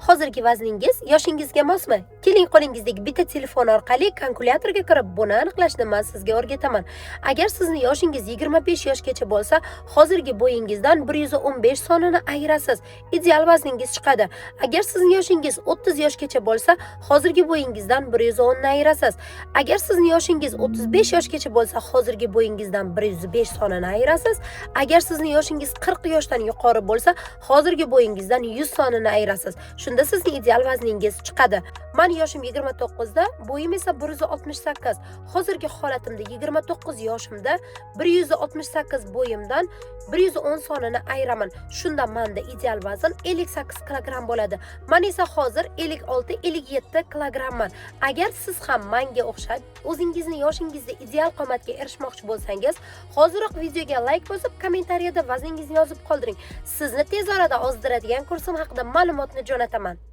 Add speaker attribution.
Speaker 1: Hozirgi vazningiz yoshingizga mosmi? Keling, qo'lingizdagi bitta telefon orqali kalkulyatorga kirib, buni aniqlashni men sizga o'rgataman. Agar sizni yoshingiz 25 yoshgacha bo'lsa, hozirgi bo'yingizdan 115 sonini ayirasiz. Ideal vazningiz chiqadi. Agar sizning yoshingiz 30 yoshgacha bo'lsa, hozirgi bo'yingizdan 110 ni ayirasiz. Agar sizning yoshingiz 35 yoshgacha bo'lsa, hozirgi bo'yingizdan 105 sonini ayirasiz. Agar sizning yoshingiz 40 yoshdan yuqori bo'lsa, hozirgi bo'yingizdan 100 sonini ayirasiz. Shunda sizning ideal vazningiz chiqadi. Men yoshim 29 da, bo'yim esa 168. Hozirgi holatimda 29 yoshimda 168 bo'yimdan 110 sonini ayiraman. Shunda menda ideal vazn 58 kilogramm bo'ladi. Men esa hozir 56-57 kilogrammman. Agar siz ham menga o'xshab o'zingizni yoshingizda ideal qomatga erishmoqchi bo'lsangiz, hoziroq videoga like bosib, kommentariyada vazningizni yozib qoldiring. Sizni tez orada ozdiradigan kursim haqida ma'lumotni jo'nataman.